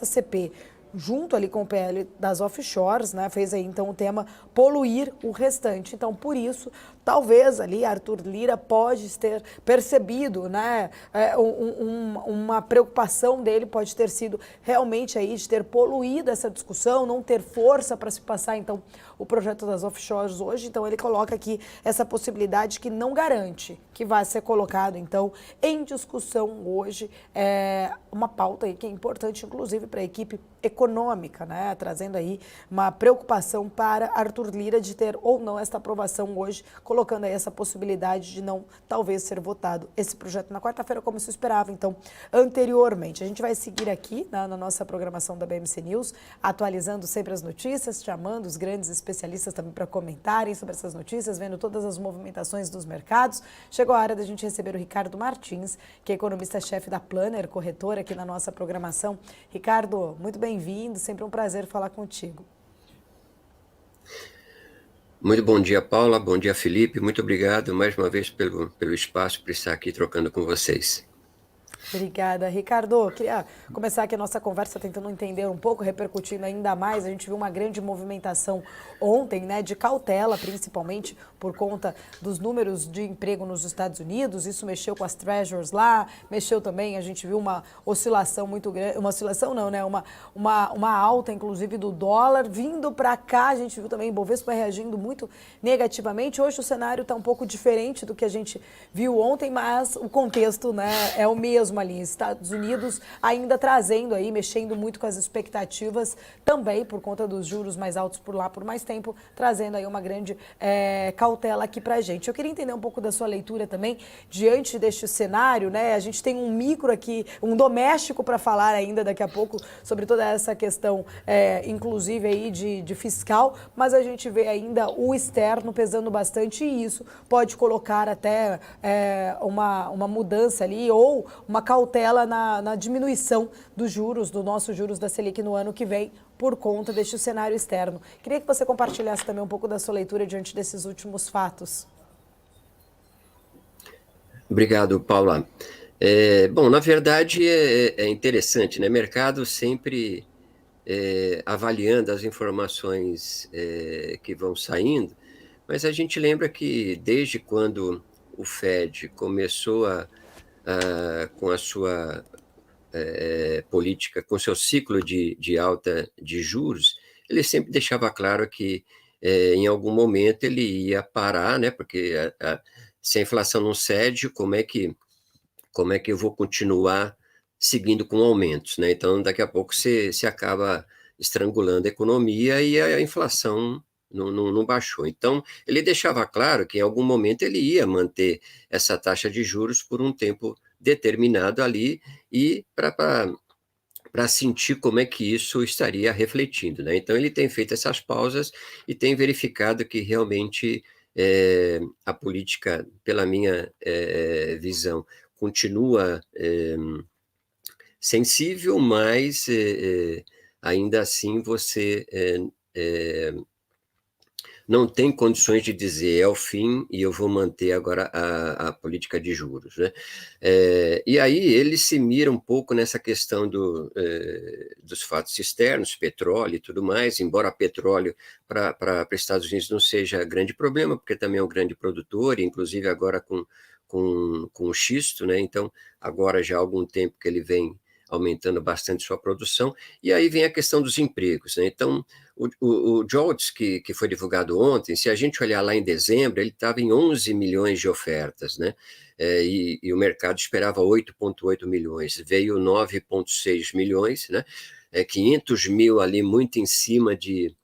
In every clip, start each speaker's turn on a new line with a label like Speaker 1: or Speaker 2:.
Speaker 1: CP, junto ali com o PL das offshores, né, fez aí então o tema poluir o restante. Então, por isso, talvez ali Arthur Lira pode ter percebido, né, uma preocupação dele pode ter sido realmente aí de ter poluído essa discussão, não ter força para se passar então o projeto das offshores hoje. Então, ele coloca aqui essa possibilidade que não garante que vai ser colocado então em discussão hoje, uma pauta aí que é importante inclusive para a equipe econômica, né, trazendo aí uma preocupação para Arthur Lira de ter ou não esta aprovação hoje, colocando aí essa possibilidade de não talvez ser votado esse projeto na quarta-feira como se esperava então anteriormente. A gente vai seguir aqui na nossa programação da BMC News, atualizando sempre as notícias, chamando os grandes especialistas também para comentarem sobre essas notícias, vendo todas as movimentações dos mercados. Chegou a hora da gente receber o Ricardo Martins, que é economista-chefe da Planner, corretora, aqui na nossa programação. Ricardo, muito bem-vindo, sempre um prazer falar contigo.
Speaker 2: Muito bom dia, Paula, bom dia, Felipe, muito obrigado mais uma vez pelo espaço para estar aqui trocando com vocês.
Speaker 1: Obrigada, Ricardo. Queria começar aqui a nossa conversa tentando entender um pouco, repercutindo ainda mais. A gente viu uma grande movimentação ontem, né, de cautela, principalmente por conta dos números de emprego nos Estados Unidos. Isso mexeu com as treasuries lá, mexeu também, a gente viu uma oscilação muito grande, uma oscilação não, né, uma alta, inclusive, do dólar. Vindo para cá, a gente viu também o Bovespa reagindo muito negativamente. Hoje o cenário está um pouco diferente do que a gente viu ontem, mas o contexto, né, é o mesmo ali. Estados Unidos ainda trazendo aí, mexendo muito com as expectativas, também por conta dos juros mais altos por lá por mais tempo, trazendo aí uma grande cautela aqui pra gente. Eu queria entender um pouco da sua leitura também, diante deste cenário, né? A gente tem um micro aqui, um doméstico para falar ainda daqui a pouco sobre toda essa questão, inclusive aí de fiscal, mas a gente vê ainda o externo pesando bastante e isso pode colocar até uma mudança ali ou uma cautela na diminuição dos juros, do nosso juros da Selic no ano que vem, por conta deste cenário externo. Queria que você compartilhasse também um pouco da sua leitura diante desses últimos fatos.
Speaker 2: Obrigado, Paula. Bom, na verdade é interessante, né? Mercado sempre avaliando as informações que vão saindo, mas a gente lembra que desde quando o Fed começou com a sua política, com seu ciclo de alta de juros, ele sempre deixava claro que em algum momento ele ia parar, né? Porque se a inflação não cede, como é que eu vou continuar seguindo com aumentos, né? Então, daqui a pouco se acaba estrangulando a economia e a inflação não baixou. Então, ele deixava claro que em algum momento ele ia manter essa taxa de juros por um tempo determinado ali e para sentir como é que isso estaria refletindo, né? Então, ele tem feito essas pausas e tem verificado que realmente a política, pela minha visão, continua sensível, mas ainda assim você não tem condições de dizer é o fim e eu vou manter agora a política de juros, né? E aí ele se mira um pouco nessa questão dos fatos externos, petróleo e tudo mais, embora petróleo para os Estados Unidos não seja grande problema, porque também é um grande produtor, inclusive agora com o xisto, né? Então, agora já há algum tempo que ele vem aumentando bastante sua produção, e aí vem a questão dos empregos, né? Então, o JOLTS, que foi divulgado ontem, se a gente olhar lá em dezembro, ele estava em 11 milhões de ofertas, né? E o mercado esperava 8,8 milhões, veio 9,6 milhões, né? 500 mil ali muito em cima de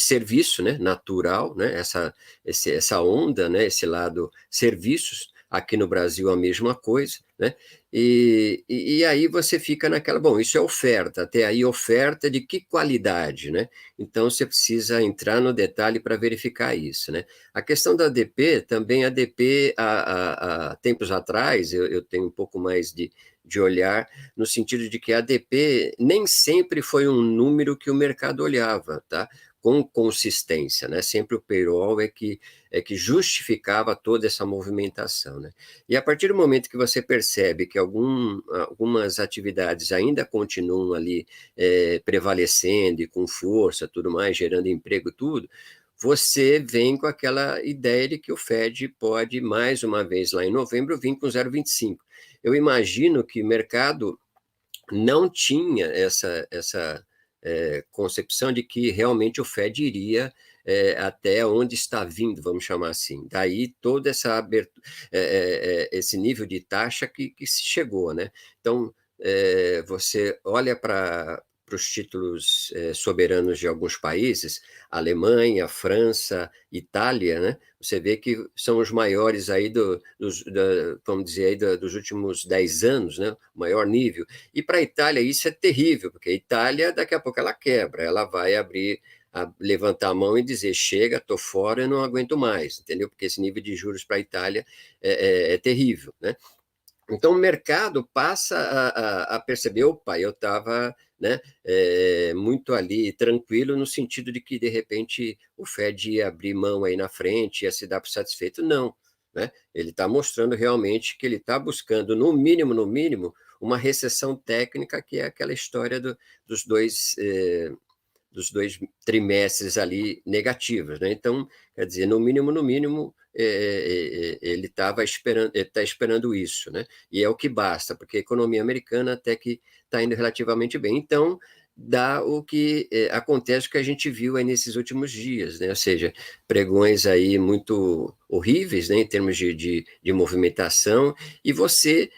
Speaker 2: serviço, né, natural, né, essa onda, né, esse lado serviços, aqui no Brasil a mesma coisa, né, e aí você fica naquela, bom, isso é oferta, até aí oferta de que qualidade, né, então você precisa entrar no detalhe para verificar isso, né. A questão da ADP, também a ADP, há tempos atrás, eu tenho um pouco mais de olhar, no sentido de que a ADP nem sempre foi um número que o mercado olhava, tá? com consistência, né? Sempre o payroll é que justificava toda essa movimentação, né? E a partir do momento que você percebe que algumas atividades ainda continuam ali prevalecendo e com força, tudo mais, gerando emprego, tudo, você vem com aquela ideia de que o Fed pode, mais uma vez, lá em novembro, vir com 0,25. Eu imagino que o mercado não tinha essa concepção de que realmente o Fed iria até onde está vindo, vamos chamar assim. Daí toda essa abertura, esse nível de taxa que se chegou, né? Então, você olha para os títulos soberanos de alguns países, Alemanha, França, Itália, né? Você vê que são os maiores aí vamos dizer, aí dos últimos 10 anos, né? O maior nível. E para a Itália isso é terrível, porque a Itália, daqui a pouco, ela quebra, ela vai levantar a mão e dizer, chega, estou fora, eu não aguento mais, entendeu? Porque esse nível de juros para a Itália é terrível, né? Então, o mercado passa a perceber, opa, eu estava, né, muito ali tranquilo, no sentido de que, de repente, o Fed ia abrir mão aí na frente, ia se dar por satisfeito. Não, né? Ele está mostrando realmente que ele está buscando, no mínimo, uma recessão técnica, que é aquela história dos dois trimestres ali negativos, né? Então, quer dizer, no mínimo, ele está esperando isso, né? E é o que basta, porque a economia americana até que está indo relativamente bem. Então, dá o que acontece, o que a gente viu aí nesses últimos dias, né? Ou seja, pregões aí muito horríveis, né, em termos de movimentação, e você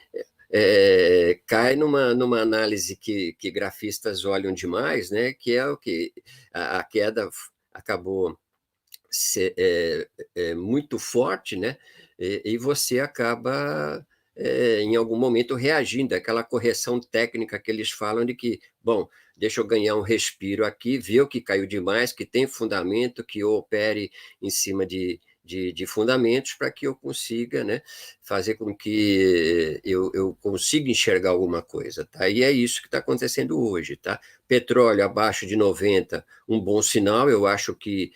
Speaker 2: cai numa análise que grafistas olham demais, né, que é o que a queda acabou muito forte, né, e você acaba, em algum momento, reagindo àquela correção técnica que eles falam de que, bom, deixa eu ganhar um respiro aqui, ver o que caiu demais, que tem fundamento, que eu opere em cima de fundamentos para que eu consiga, né, fazer com que eu consiga enxergar alguma coisa, tá? E é isso que está acontecendo hoje, tá? Petróleo abaixo de 90, um bom sinal. Eu acho que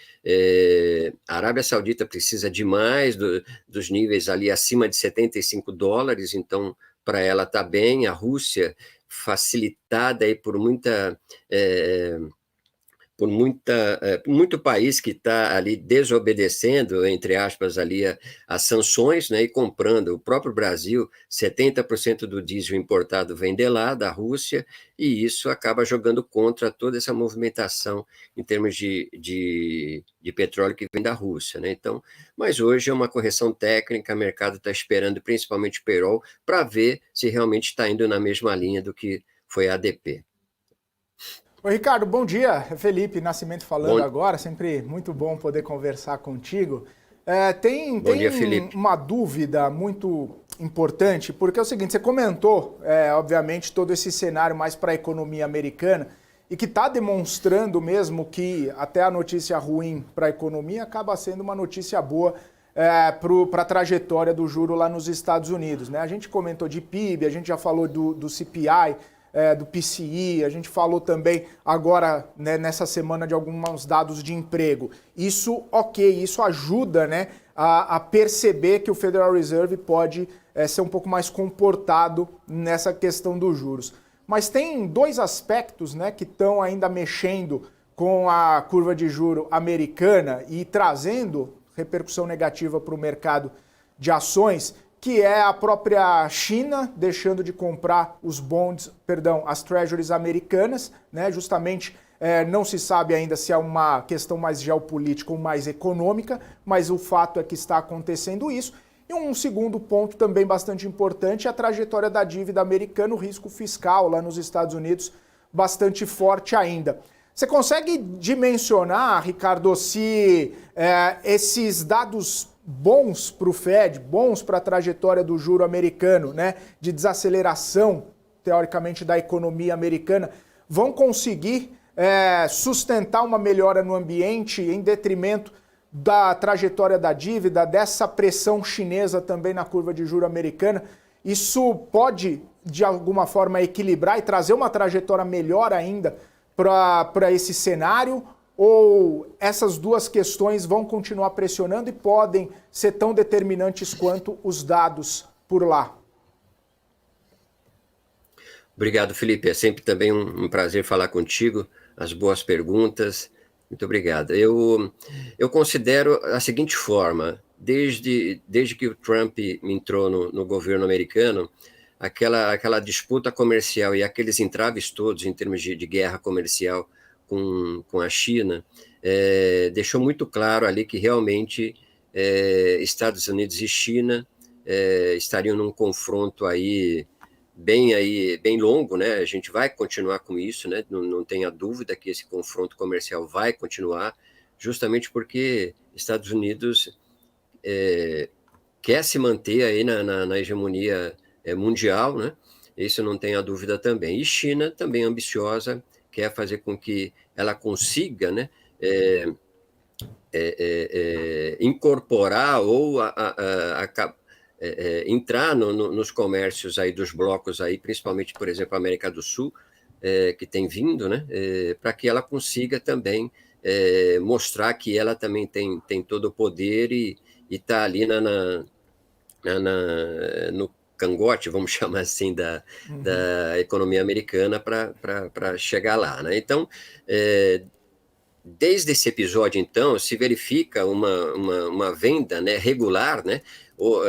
Speaker 2: a Arábia Saudita precisa demais dos níveis ali acima de $75, então para ela está bem. A Rússia, facilitada aí por muito país que está ali desobedecendo, entre aspas, ali as sanções, né, e comprando. O próprio Brasil, 70% do diesel importado vem de lá, da Rússia, e isso acaba jogando contra toda essa movimentação em termos de petróleo que vem da Rússia, né? Então, mas hoje é uma correção técnica, o mercado está esperando principalmente o payroll para ver se realmente está indo na mesma linha do que foi a ADP.
Speaker 3: Oi, Ricardo, bom dia. É Felipe Nascimento falando
Speaker 2: Bom...
Speaker 3: agora, sempre muito bom poder conversar contigo.
Speaker 2: Bom dia, Felipe.
Speaker 3: Uma dúvida muito importante, porque é o seguinte, você comentou, obviamente, todo esse cenário mais para a economia americana e que está demonstrando mesmo que até a notícia ruim para a economia acaba sendo uma notícia boa para a trajetória do juro lá nos Estados Unidos, né? A gente comentou de PIB, a gente já falou do CPI, do PCI, a gente falou também agora, né, nessa semana, de alguns dados de emprego. Isso, isso ajuda, né, a perceber que o Federal Reserve pode ser um pouco mais comportado nessa questão dos juros. Mas tem dois aspectos, né, que estão ainda mexendo com a curva de juro americana e trazendo repercussão negativa para o mercado de ações, que é a própria China deixando de comprar as treasuries americanas, né? Justamente não se sabe ainda se é uma questão mais geopolítica ou mais econômica, mas o fato é que está acontecendo isso. E um segundo ponto também bastante importante é a trajetória da dívida americana, o risco fiscal lá nos Estados Unidos bastante forte ainda. Você consegue dimensionar, Ricardo, se esses dados bons para o Fed, bons para a trajetória do juro americano, né, de desaceleração, teoricamente, da economia americana, vão conseguir sustentar uma melhora no ambiente em detrimento da trajetória da dívida, dessa pressão chinesa também na curva de juro americana? Isso pode, de alguma forma, equilibrar e trazer uma trajetória melhor ainda para esse cenário? ou essas duas questões vão continuar pressionando e podem ser tão determinantes quanto os dados por lá?
Speaker 2: Obrigado, Felipe. É sempre também um prazer falar contigo. As boas perguntas. Muito obrigado. Eu considero a seguinte forma: desde que o Trump entrou no governo americano, aquela disputa comercial e aqueles entraves todos em termos de guerra comercial com a China, deixou muito claro ali que realmente Estados Unidos e China estariam num confronto aí bem longo, né? A gente vai continuar com isso, né? Não tenha dúvida que esse confronto comercial vai continuar, justamente porque Estados Unidos quer se manter aí na hegemonia mundial, né? Isso não tenha dúvida também. E China também ambiciosa, quer fazer com que ela consiga, né? Incorporar ou entrar nos comércios aí dos blocos aí, principalmente, por exemplo, a América do Sul, que tem vindo, né, para que ela consiga também mostrar que ela também tem todo o poder e está ali no cangote, vamos chamar assim, da economia americana para chegar lá, né? Então, desde esse episódio, então, se verifica uma venda, né, regular, né?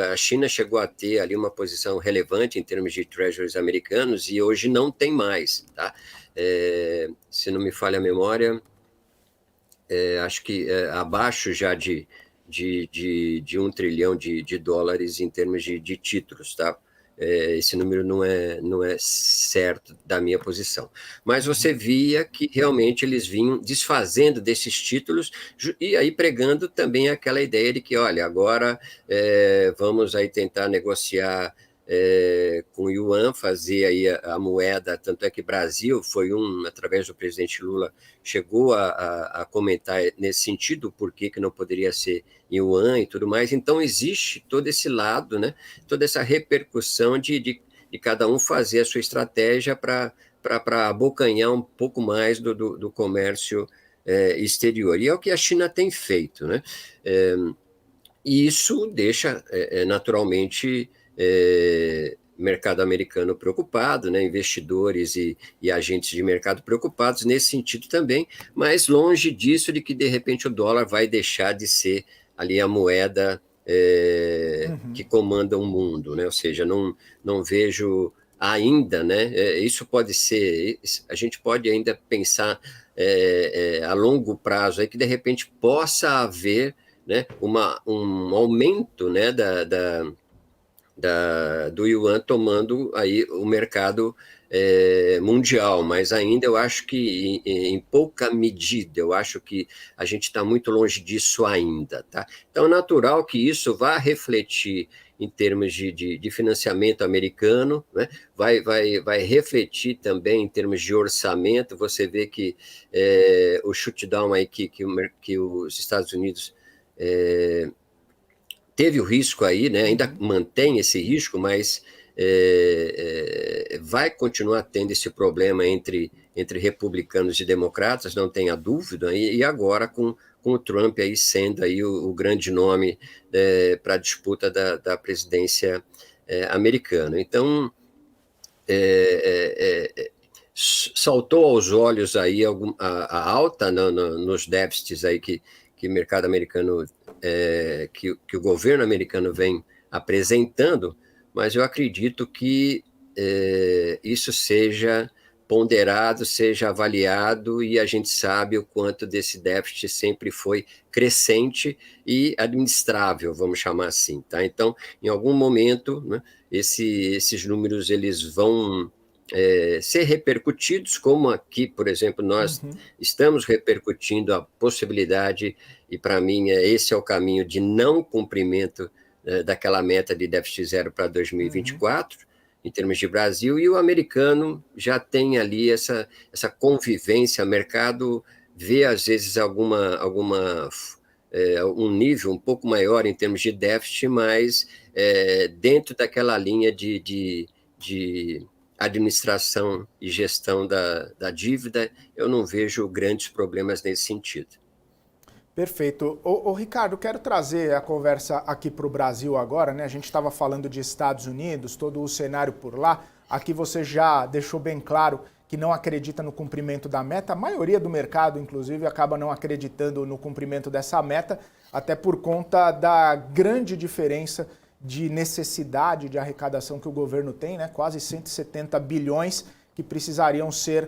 Speaker 2: A China chegou a ter ali uma posição relevante em termos de treasuries americanos e hoje não tem mais, tá? Se não me falha a memória, acho que abaixo já de 1 trilhão de dólares em termos de títulos, tá? Esse número não é certo da minha posição. Mas você via que realmente eles vinham desfazendo desses títulos e aí pregando também aquela ideia de que, olha, agora vamos aí tentar negociar com o Yuan, fazer aí a moeda, tanto é que Brasil foi através do presidente Lula, chegou a comentar nesse sentido, por que não poderia ser Yuan e tudo mais. Então, existe todo esse lado, né? Toda essa repercussão de cada um fazer a sua estratégia para abocanhar um pouco mais do comércio exterior. E é o que a China tem feito, né? E isso deixa, naturalmente, mercado americano preocupado, né? Investidores e agentes de mercado preocupados nesse sentido também, mas longe disso de que, de repente, o dólar vai deixar de ser ali a moeda que comanda o mundo, né? Ou seja, não vejo ainda, né? Isso pode ser, a gente pode ainda pensar a longo prazo aí que, de repente, possa haver, né, um aumento, né, do Yuan tomando aí o mercado mundial, mas ainda eu acho que em pouca medida, eu acho que a gente está muito longe disso ainda, tá? Então é natural que isso vá refletir em termos de financiamento americano, né? Vai refletir também em termos de orçamento. Você vê que o shutdown aí que os Estados Unidos teve o risco aí, né? Ainda mantém esse risco, mas vai continuar tendo esse problema entre republicanos e democratas, não tenha dúvida, e agora com o Trump aí sendo aí o grande nome para a disputa da presidência americana. Então, saltou aos olhos aí a alta nos déficits aí que o mercado americano, que o governo americano vem apresentando, mas eu acredito que isso seja ponderado, seja avaliado, e a gente sabe o quanto desse déficit sempre foi crescente e administrável, vamos chamar assim, tá? Então, em algum momento, né, esses números eles vão ser repercutidos, como aqui, por exemplo, nós estamos repercutindo a possibilidade, e para mim esse é o caminho de não cumprimento daquela meta de déficit zero para 2024, em termos de Brasil, e o americano já tem ali essa convivência, o mercado vê às vezes um nível um pouco maior em termos de déficit, mas dentro daquela linha de administração e gestão da dívida, eu não vejo grandes problemas nesse sentido.
Speaker 3: Perfeito. Ô, Ricardo, quero trazer a conversa aqui para o Brasil agora, né? A gente estava falando de Estados Unidos, todo o cenário por lá. Aqui você já deixou bem claro que não acredita no cumprimento da meta. A maioria do mercado, inclusive, acaba não acreditando no cumprimento dessa meta, até por conta da grande diferença de necessidade de arrecadação que o governo tem, né? Quase 170 bilhões que precisariam ser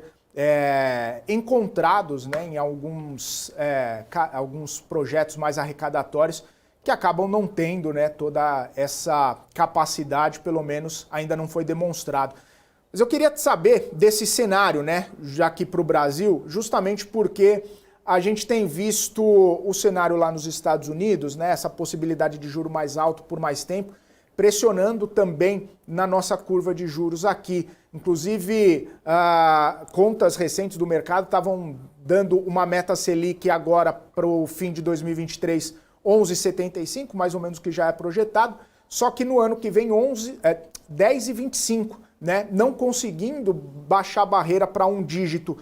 Speaker 3: encontrados, né, em alguns projetos mais arrecadatórios que acabam não tendo, né, toda essa capacidade, pelo menos ainda não foi demonstrado. Mas eu queria saber desse cenário, né, já aqui para o Brasil, justamente porque a gente tem visto o cenário lá nos Estados Unidos, né, essa possibilidade de juro mais alto por mais tempo, pressionando também na nossa curva de juros aqui. Inclusive, contas recentes do mercado estavam dando uma meta Selic agora para o fim de 2023, 11,75, mais ou menos o que já é projetado, só que no ano que vem 10,25, né? Não conseguindo baixar a barreira para um dígito.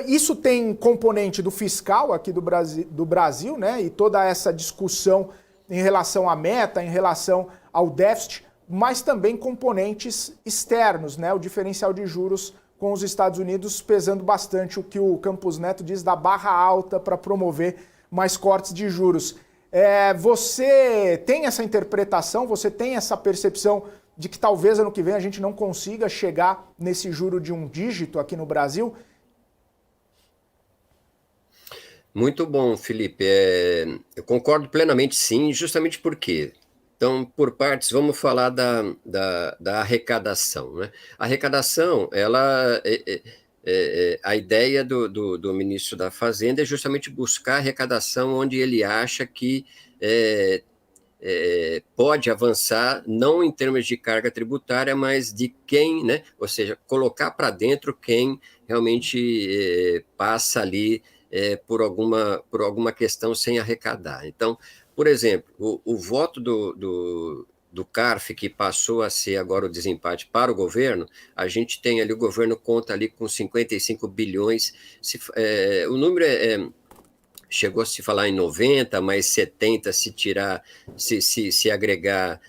Speaker 3: Isso tem componente do fiscal aqui do Brasil, né? E toda essa discussão em relação à meta, em relação ao déficit, mas também componentes externos, né? O diferencial de juros com os Estados Unidos pesando bastante, o que o Campos Neto diz da barra alta para promover mais cortes de juros. Você tem essa interpretação, você tem essa percepção de que talvez ano que vem a gente não consiga chegar nesse juro de um dígito aqui no Brasil?
Speaker 2: Muito bom, Felipe. Eu concordo plenamente, sim, justamente porque... Então, por partes, vamos falar da arrecadação, né? A arrecadação, a ideia do ministro da Fazenda é justamente buscar arrecadação onde ele acha que pode avançar, não em termos de carga tributária, mas de quem, né? Ou seja, colocar para dentro quem realmente passa ali por alguma questão sem arrecadar. Então, por exemplo, o voto do CARF, que passou a ser agora o desempate para o governo, a gente tem ali, o governo conta ali com 55 bilhões, o número chegou a se falar em 90, mais 70 se tirar, se agregar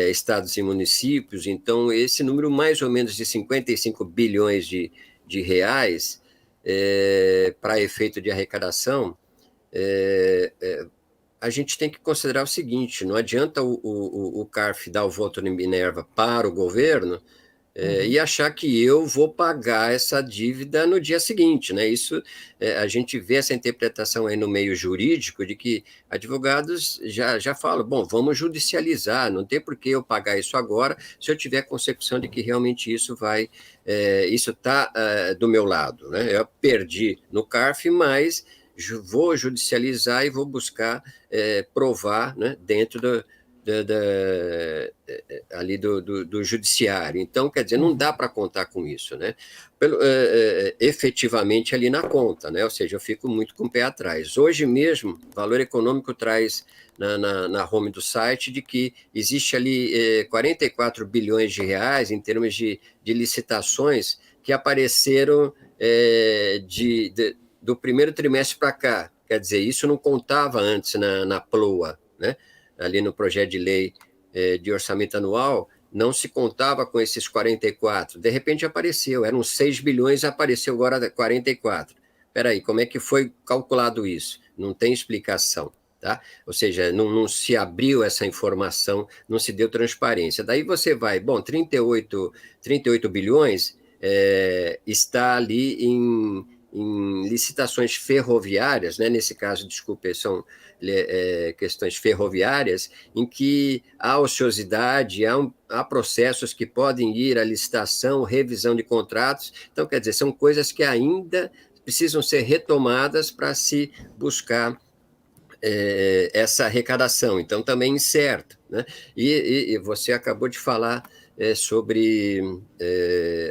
Speaker 2: estados e municípios, então esse número mais ou menos de 55 bilhões de reais para efeito de arrecadação, a gente tem que considerar o seguinte, não adianta o CARF dar o voto de Minerva para o governo e achar que eu vou pagar essa dívida no dia seguinte, né? Isso, a gente vê essa interpretação aí no meio jurídico de que advogados já falam, bom, vamos judicializar, não tem por que eu pagar isso agora se eu tiver concepção de que realmente isso está do meu lado, né? Eu perdi no CARF, mas vou judicializar e vou buscar provar, né, dentro ali do judiciário. Então, quer dizer, não dá para contar com isso, né? Efetivamente ali na conta, né? Ou seja, eu fico muito com o pé atrás. Hoje mesmo, Valor Econômico traz na home do site de que existe ali 44 bilhões de reais em termos de licitações que apareceram do primeiro trimestre para cá. Quer dizer, isso não contava antes na PLOA, né? Ali no projeto de lei de orçamento anual, não se contava com esses 44. De repente apareceu, eram 6 bilhões, apareceu agora 44. Espera aí, como é que foi calculado isso? Não tem explicação, tá? Ou seja, não se abriu essa informação, não se deu transparência. Daí você vai, bom, 38 bilhões está ali em licitações ferroviárias, né? Nesse caso, desculpe, são questões ferroviárias, em que há ociosidade, há processos que podem ir à licitação, revisão de contratos, então, quer dizer, são coisas que ainda precisam ser retomadas para se buscar essa arrecadação, então também incerto, né? E você acabou de falar sobre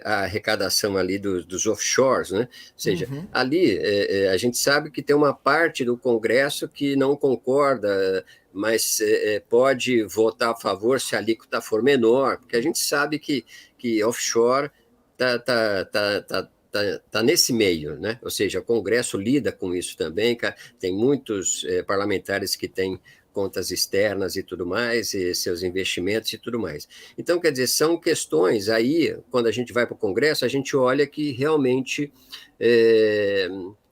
Speaker 2: a arrecadação ali dos offshores, né? Ou seja, ali a gente sabe que tem uma parte do Congresso que não concorda, mas pode votar a favor se a alíquota for menor, porque a gente sabe que offshore tá nesse meio, né? Ou seja, o Congresso lida com isso também, tem muitos parlamentares que têm contas externas e tudo mais, e seus investimentos e tudo mais. Então, quer dizer, são questões aí, quando a gente vai para o Congresso, a gente olha que realmente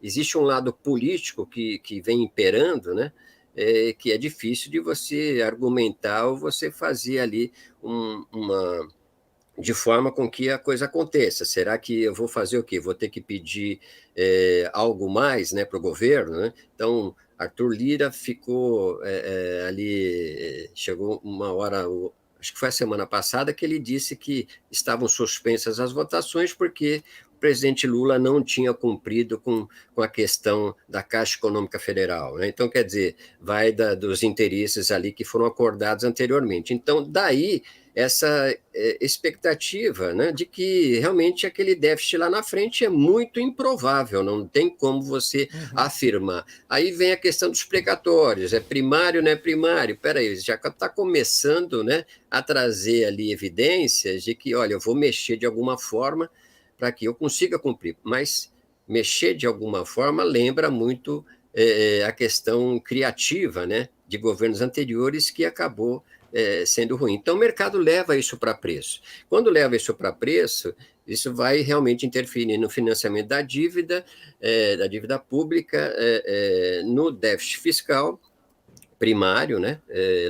Speaker 2: existe um lado político que vem imperando, né? Que é difícil de você argumentar ou você fazer ali de forma com que a coisa aconteça. Será que eu vou fazer o quê? Vou ter que pedir algo mais, né, para o governo, né? Então, Arthur Lira ficou ali, chegou uma hora, acho que foi a semana passada, que ele disse que estavam suspensas as votações porque o presidente Lula não tinha cumprido com a questão da Caixa Econômica Federal, né? Então, quer dizer, vai dos interesses ali que foram acordados anteriormente. Então, daí essa expectativa, né, de que realmente aquele déficit lá na frente é muito improvável, não tem como você afirmar. Aí vem a questão dos precatórios, é primário, não é primário? Peraí, já está começando, né, a trazer ali evidências de que, olha, eu vou mexer de alguma forma para que eu consiga cumprir, mas mexer de alguma forma lembra muito a questão criativa, né, de governos anteriores que acabou sendo ruim. Então, o mercado leva isso para preço. Quando leva isso para preço, isso vai realmente interferir no financiamento da dívida pública, no déficit fiscal primário, né?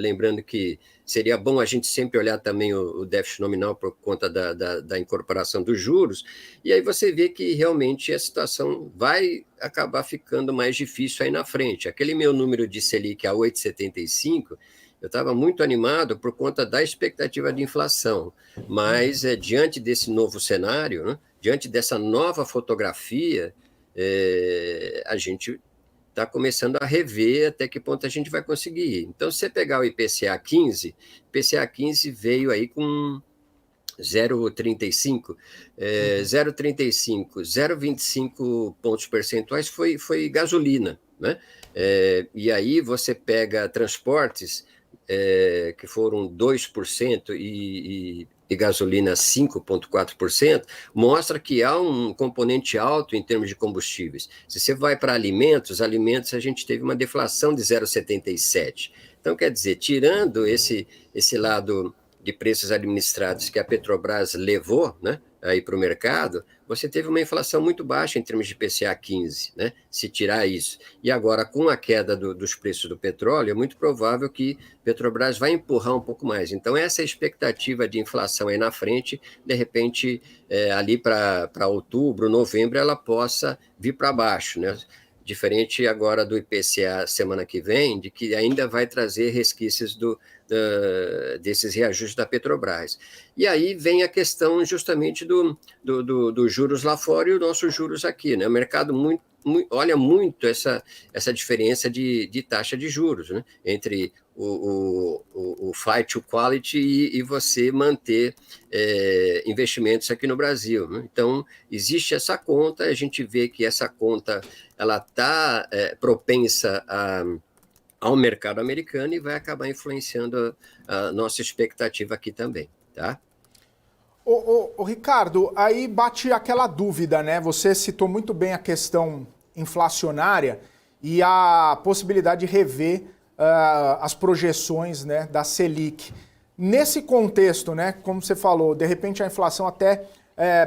Speaker 2: Lembrando que seria bom a gente sempre olhar também o déficit nominal por conta da incorporação dos juros, e aí você vê que realmente a situação vai acabar ficando mais difícil aí na frente. Aquele meu número de Selic a 8,75, eu estava muito animado por conta da expectativa de inflação, mas diante desse novo cenário, né, diante dessa nova fotografia, a gente está começando a rever até que ponto a gente vai conseguir ir. Então, se você pegar o IPCA 15, IPCA 15 veio aí com 0,35, 0,25 pontos percentuais foi gasolina, né? E aí você pega transportes, que foram 2% e gasolina 5,4%, mostra que há um componente alto em termos de combustíveis. Se você vai para alimentos a gente teve uma deflação de 0,77%. Então, quer dizer, tirando esse lado de preços administrados que a Petrobras levou, né, aí para o mercado, você teve uma inflação muito baixa em termos de IPCA 15, né, se tirar isso. E agora, com a queda dos preços do petróleo, é muito provável que a Petrobras vai empurrar um pouco mais. Então, essa expectativa de inflação aí na frente, de repente, ali para outubro, novembro, ela possa vir para baixo, né? Diferente agora do IPCA semana que vem, de que ainda vai trazer resquícios desses reajustes da Petrobras. E aí vem a questão justamente dos juros lá fora e os nossos juros aqui, né? O mercado olha muito essa diferença de taxa de juros, né? Entre o flight to quality e você manter investimentos aqui no Brasil, né? Então, existe essa conta, a gente vê que essa conta ela está propensa ao mercado americano e vai acabar influenciando a nossa expectativa aqui também, tá?
Speaker 3: Ô, Ricardo, aí bate aquela dúvida, né? Você citou muito bem a questão inflacionária e a possibilidade de rever as projeções, né, da Selic. Nesse contexto, né, como você falou, de repente a inflação até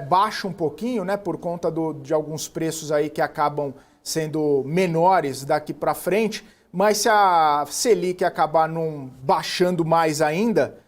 Speaker 3: baixa um pouquinho, né, por conta de alguns preços aí que acabam sendo menores daqui para frente, mas se a Selic acabar não baixando mais ainda,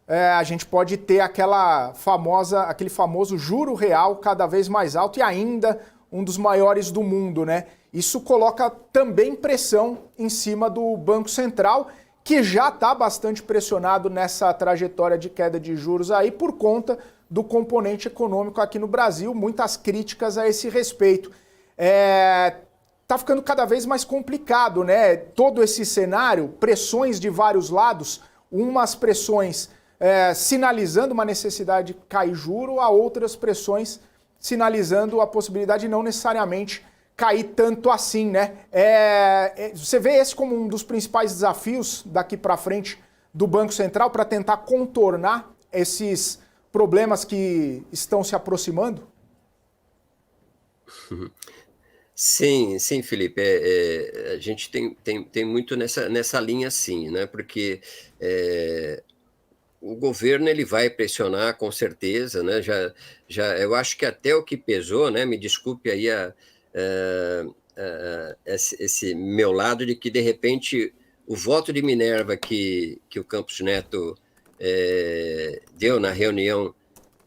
Speaker 3: a gente pode ter aquele famoso juro real cada vez mais alto e ainda um dos maiores do mundo, né? Isso coloca também pressão em cima do Banco Central, que já está bastante pressionado nessa trajetória de queda de juros aí por conta do componente econômico aqui no Brasil, muitas críticas a esse respeito. Tá ficando cada vez mais complicado, né? Todo esse cenário, pressões de vários lados, umas pressões sinalizando uma necessidade de cair juro, a outras pressões sinalizando a possibilidade de não necessariamente cair tanto assim, né? Você vê esse como um dos principais desafios daqui para frente do Banco Central para tentar contornar esses problemas que estão se aproximando?
Speaker 2: Sim, sim, Felipe. A gente tem muito nessa linha, sim, né? Porque o governo ele vai pressionar com certeza, né? Eu acho que até o que pesou, né? Me desculpe aí esse meu lado de que de repente o voto de Minerva que o Campos Neto deu na reunião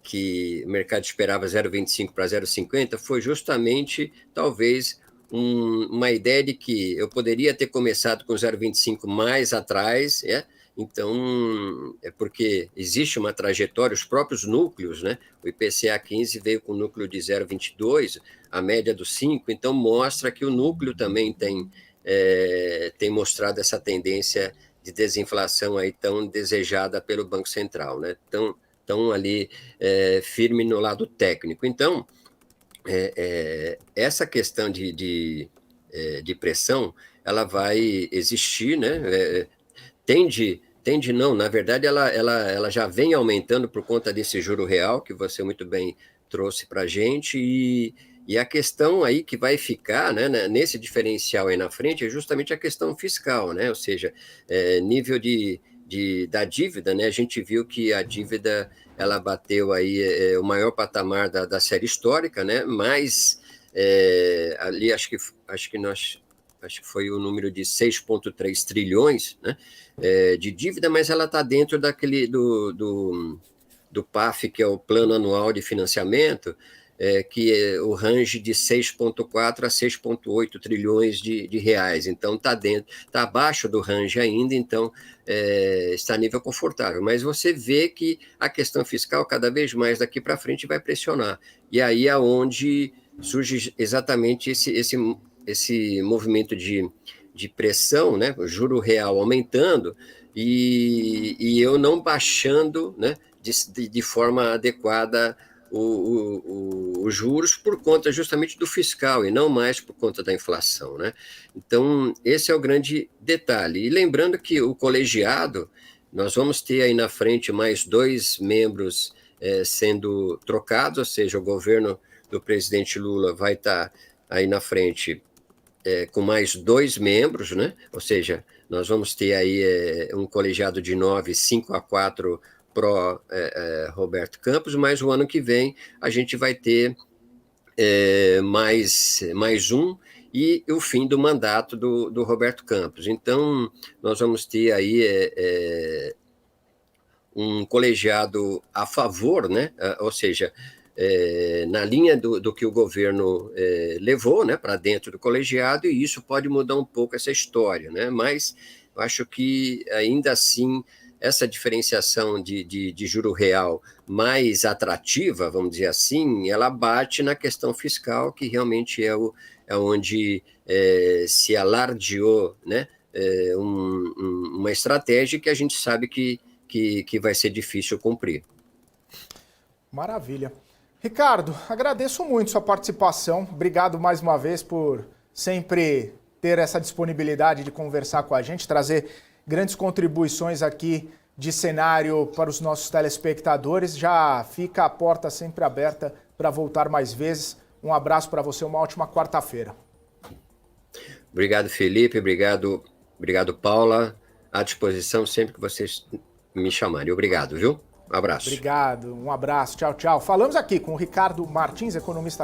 Speaker 2: que o mercado esperava 0,25 para 0,50 foi justamente talvez uma ideia de que eu poderia ter começado com 0,25 mais atrás, Então, é porque existe uma trajetória, os próprios núcleos, né? O IPCA 15 veio com um núcleo de 0,22, a média dos 5, então mostra que o núcleo também tem mostrado essa tendência de desinflação aí tão desejada pelo Banco Central, né? Tão ali firme no lado técnico. Então, essa questão de pressão, ela vai existir, né? Tende não, na verdade ela já vem aumentando por conta desse juro real que você muito bem trouxe para a gente e a questão aí que vai ficar, né, nesse diferencial aí na frente é justamente a questão fiscal, né? Ou seja, nível da dívida, né? A gente viu que a dívida ela bateu aí o maior patamar da série histórica, né? Mas ali acho que foi o número de 6,3 trilhões, né, de dívida, mas ela está dentro do PAF, que é o Plano Anual de Financiamento, que é o range de 6,4 a 6,8 trilhões de reais. Então, está abaixo do range ainda, então está a nível confortável. Mas você vê que a questão fiscal, cada vez mais daqui para frente, vai pressionar. E aí é onde surge exatamente esse movimento de pressão, né? O juro real aumentando e eu não baixando, né, de forma adequada os juros por conta justamente do fiscal e não mais por conta da inflação, né? Então, esse é o grande detalhe. E lembrando que o colegiado, nós vamos ter aí na frente mais 2 membros sendo trocados, ou seja, o governo do presidente Lula vai estar aí na frente com mais 2 membros, né? Ou seja, nós vamos ter aí um colegiado de 9, 5-4 pró Roberto Campos, mas o ano que vem a gente vai ter mais um e o fim do mandato do Roberto Campos. Então, nós vamos ter aí um colegiado a favor, né? Ou seja, na linha do que o governo levou, né, para dentro do colegiado, e isso pode mudar um pouco essa história, né? Mas eu acho que ainda assim essa diferenciação de juro real mais atrativa, vamos dizer assim, ela bate na questão fiscal, que realmente é onde se alardeou, né, uma estratégia que a gente sabe que vai ser difícil cumprir.
Speaker 3: Maravilha. Ricardo, agradeço muito sua participação. Obrigado mais uma vez por sempre ter essa disponibilidade de conversar com a gente, trazer grandes contribuições aqui de cenário para os nossos telespectadores. Já fica a porta sempre aberta para voltar mais vezes. Um abraço para você, uma ótima quarta-feira.
Speaker 2: Obrigado, Felipe. Obrigado, Paula. À disposição sempre que vocês me chamarem. Obrigado, viu? Um abraço.
Speaker 3: Obrigado, um abraço, tchau, tchau. Falamos aqui com o Ricardo Martins, economista